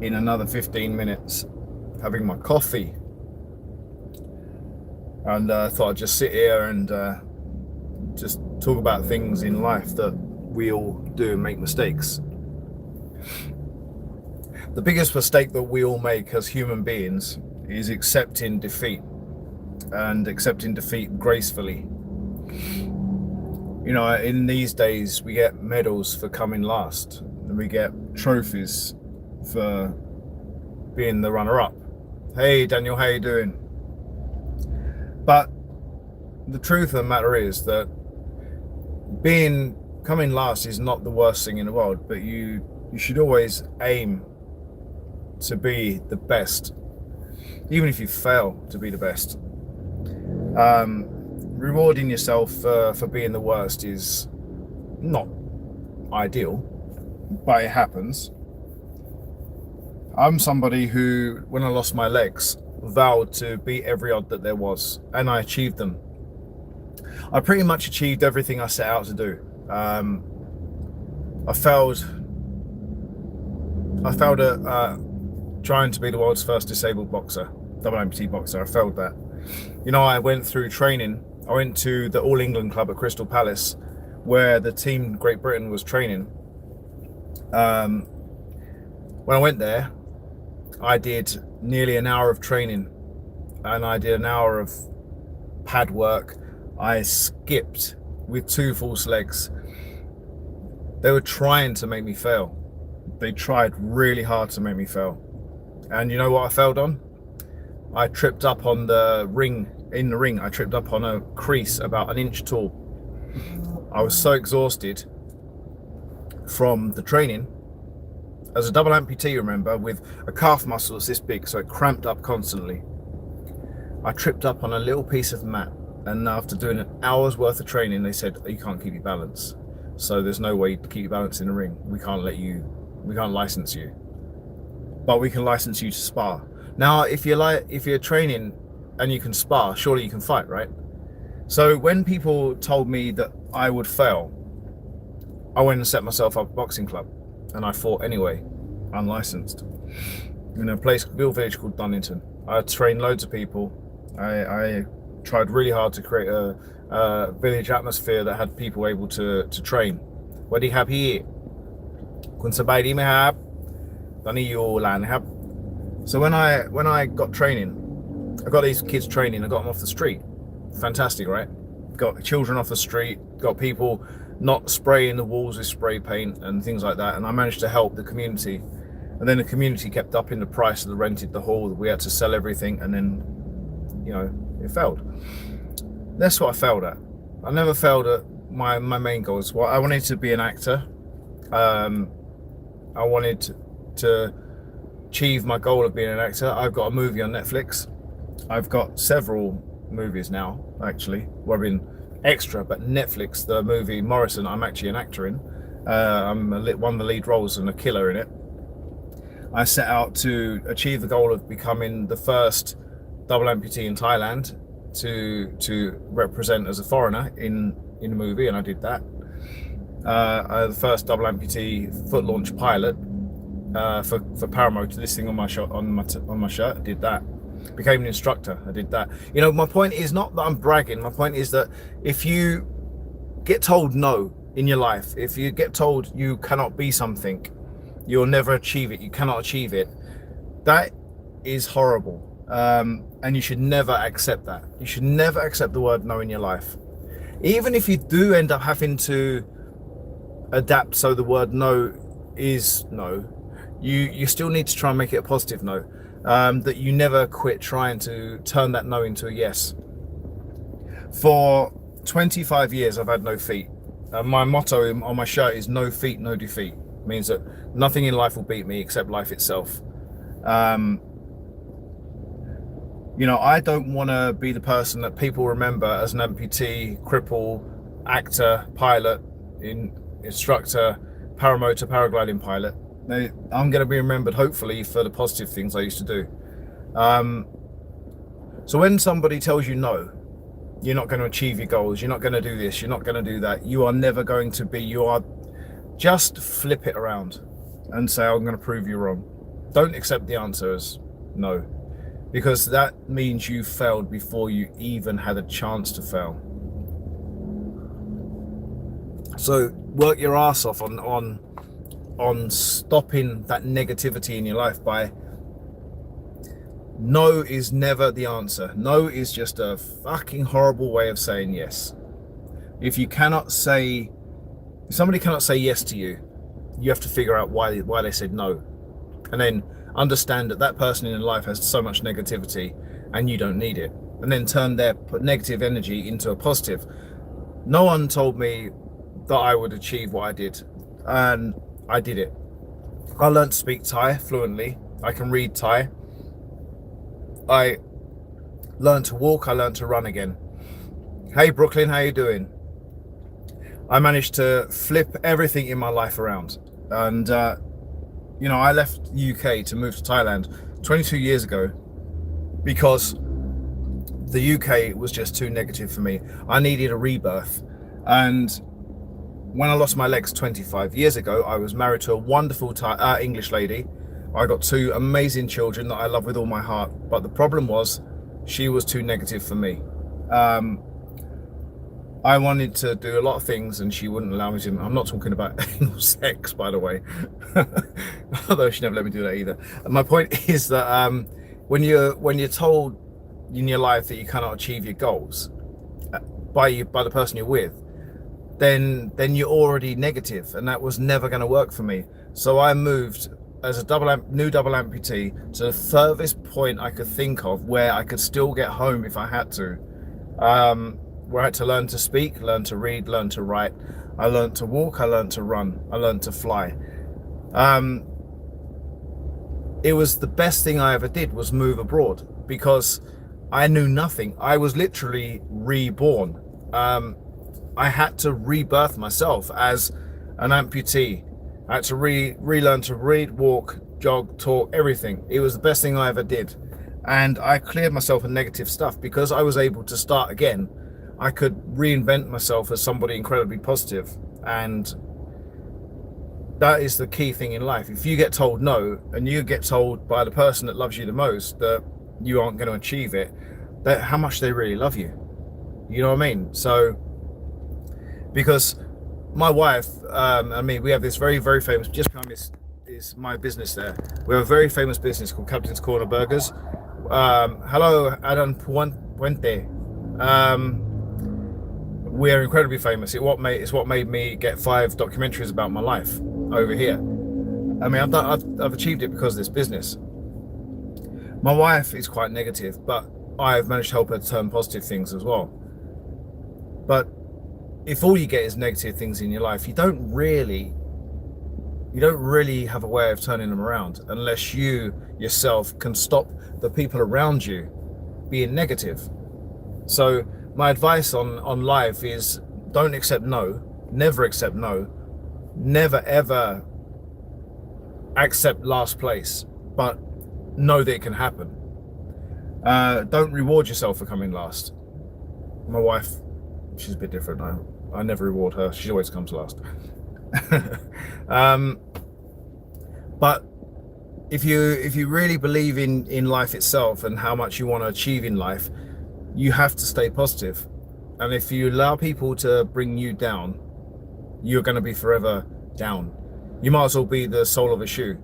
in another 15 minutes having my coffee, and I thought I'd just sit here and just talk about things in life that we all do and make mistakes. The biggest mistake that we all make as human beings is accepting defeat, and accepting defeat gracefully. You know, in these days we get medals for coming last, and we get trophies for being the runner-up. Hey Daniel, how you doing? But the truth of the matter is that coming last is not the worst thing in the world, but you should always aim to be the best, even if you fail to be the best. Rewarding yourself for being the worst is not ideal, but it happens. I'm somebody who, when I lost my legs, vowed to beat every odd that there was, and I achieved them. I pretty much achieved everything I set out to do. I failed at trying to be the world's first disabled boxer, double amputee boxer. I failed that. You know, I went through training. I went to the All England Club at Crystal Palace, where the team Great Britain was training. When I went there, I did nearly an hour of training, and I did an hour of pad work. I skipped with 2 false legs. They were trying to make me fail. They tried really hard to make me fail. And you know what I failed on? I tripped up on the ring. In the ring, I tripped up on a crease about 1 inch tall. I was so exhausted from the training. As a double amputee, remember, with a calf muscle that's this big, so it cramped up constantly. I tripped up on a little piece of mat, and after doing an hour's worth of training, they said, you can't keep your balance. So there's no way to keep your balance in the ring. We can't license you. But we can license you to spar. Now, if you're training and you can spar, surely you can fight, right? So when people told me that I would fail, I went and set myself up a boxing club, and I fought anyway, unlicensed, in a place, little village called Dunnington. I trained loads of people. I tried really hard to create a village atmosphere that had people able to train. What do you have here? Kun sabai diไหมครับตอนนี้อยู่ร้านนะครับ So when I got training, I got these kids training. I got them off the street. Fantastic, right? Got children off the street. Got people not spraying the walls with spray paint and things like that. And I managed to help the community. And then the community kept upping the price of the rented the hall. We had to sell everything, and then, you know, it failed. That's what I failed at. I never failed at my main goals. Well, I wanted to be an actor. I wanted to achieve my goal of being an actor. I've got a movie on Netflix. I've got several movies now, actually, where I've been extra, but Netflix, the movie Morrison, I'm actually an actor in. I'm one of the lead roles and a killer in it. I set out to achieve the goal of becoming the first double amputee in Thailand to represent as a foreigner in the movie, and I did that. The first double amputee foot launch pilot for Paramotor, this thing on my shirt, I did that. Became an instructor, I did that. You know, my point is not that I'm bragging. My point is that if you get told no in your life, if you get told you cannot be something, you'll never achieve it, you cannot achieve it, that is horrible. And you should never accept that. You should never accept the word no in your life. Even if you do end up having to adapt so the word no is no, you still need to try and make it a positive no. That you never quit trying to turn that no into a yes. For 25 years, I've had no feet. My motto on my shirt is no feet, no defeat. It means that nothing in life will beat me except life itself. You know, I don't want to be the person that people remember as an amputee, cripple, actor, pilot, instructor, paramotor, paragliding pilot. I'm going to be remembered, hopefully, for the positive things I used to do. So when somebody tells you no, you're not going to achieve your goals, you're not going to do this, you're not going to do that, you are never going to be, just flip it around. and say, I'm going to prove you wrong. Don't accept the answer as no, because that means you failed before you even had a chance to fail. So work your ass off on stopping that negativity in your life by no is never the answer. No is just a fucking horrible way of saying yes. If somebody cannot say yes to you, you have to figure out why they said no, and then understand that that person in your life has so much negativity and you don't need it, and then turn their negative energy into a positive. No one told me that I would achieve what I did, and I did it. I learned to speak Thai fluently. I can read Thai. I learned to walk. I learned to run again. Hey Brooklyn, how you doing? I managed to flip everything in my life around, and I left UK to move to Thailand 22 years ago because the UK was just too negative for me. I needed a rebirth, and when I lost my legs 25 years ago, I was married to a wonderful English lady. I got 2 amazing children that I love with all my heart, but the problem was she was too negative for me. I wanted to do a lot of things and she wouldn't allow me to. I'm not talking about anal sex, by the way, although she never let me do that either. And my point is that when you're told in your life that you cannot achieve your goals by the person you're with, then you're already negative, and that was never going to work for me. So I moved as a new double amputee to the furthest point I could think of where I could still get home if I had to. Where I had to learn to speak, learn to read, learn to write. I learned to walk, I learned to run, I learned to fly. It was the best thing I ever did, was move abroad, because I knew nothing. I was literally reborn. I had to rebirth myself as an amputee. I had to relearn to read, walk, jog, talk, everything. It was the best thing I ever did. And I cleared myself of negative stuff because I was able to start again. I could reinvent myself as somebody incredibly positive. And that is the key thing in life. If you get told no, and you get told by the person that loves you the most that you aren't going to achieve it, that how much they really love you. You know what I mean? So, because my wife and me, we have this very, very famous, just behind this is my business there. We have a very famous business called Captain's Corner Burgers. Hello, Adan Puente. We're incredibly famous. It's what made me get 5 documentaries about my life over here. I mean, I've achieved it because of this business. My wife is quite negative, but I've managed to help her turn positive things as well. But if all you get is negative things in your life, you don't really have a way of turning them around unless you yourself can stop the people around you being negative. So my advice on life is don't accept no, never accept no, never ever accept last place, but know that it can happen. Don't reward yourself for coming last. My wife, she's a bit different now. I never reward her. She always comes last. But if you really believe in life itself and how much you want to achieve in life, you have to stay positive. And if you allow people to bring you down, you're going to be forever down. You might as well be the sole of a shoe,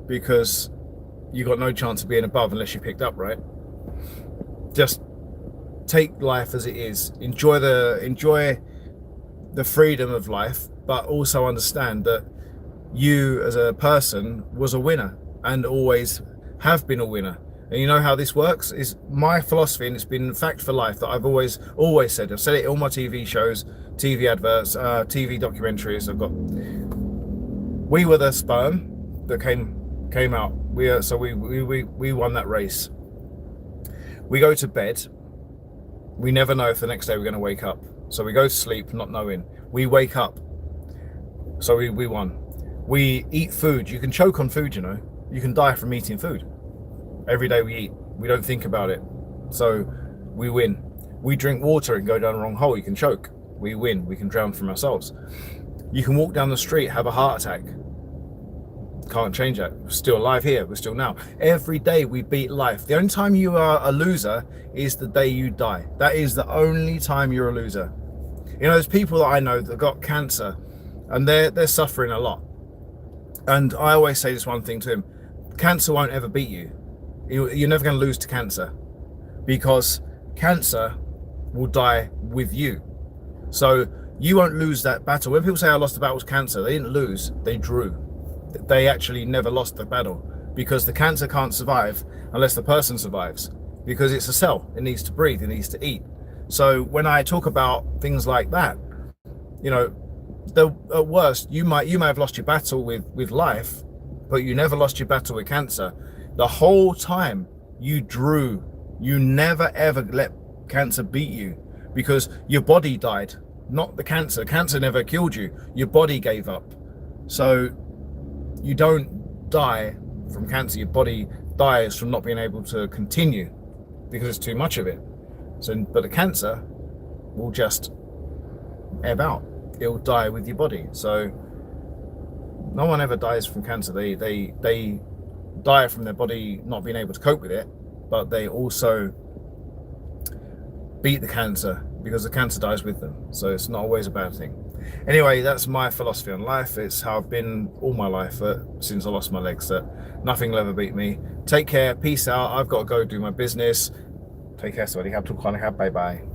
because you got no chance of being above unless you picked up, right? Just take life as it is. Enjoy the freedom of life, but also understand that you as a person was a winner and always have been a winner. And you know how this works is my philosophy, and it's been fact for life that I've always said. I've said it in all my TV shows, TV adverts, TV documentaries. We were the sperm that came out. We won that race. We go to bed. We never know if the next day we're going to wake up. So we go to sleep not knowing. We wake up. So we won. We eat food. You can choke on food, you know. You can die from eating food. Every day we eat. We don't think about it. So we win. We drink water and go down the wrong hole. You can choke. We win. We can drown from ourselves. You can walk down the street, have a heart attack. Can't change that. We're still alive here. We're still now. Every day we beat life. The only time you are a loser is the day you die. That is the only time you're a loser. You know, there's people that I know that got cancer and they're suffering a lot. And I always say this one thing to him: cancer won't ever beat you. You're never going to lose to cancer, because cancer will die with you. So you won't lose that battle. When people say I lost the battle with cancer, they didn't lose, they drew. They actually never lost the battle, because the cancer can't survive unless the person survives, because it's a cell. It needs to breathe, it needs to eat. So when I talk about things like that, you know, at worst, you may have lost your battle with life, but you never lost your battle with cancer. The whole time you drew. You never ever let cancer beat you, because your body died, not the cancer. Cancer never killed you. Your body gave up. So you don't die from cancer. Your body dies from not being able to continue because it's too much of it. So, but the cancer will just ebb out. It'll die with your body. So no one ever dies from cancer. They die from their body not being able to cope with it, but they also beat the cancer because the cancer dies with them. So it's not always a bad thing. Anyway, that's my philosophy on life. It's how I've been all my life since I lost my legs, that nothing will ever beat me. Take care. Peace out. I've got to go do my business. Take care, everybody. Bye bye.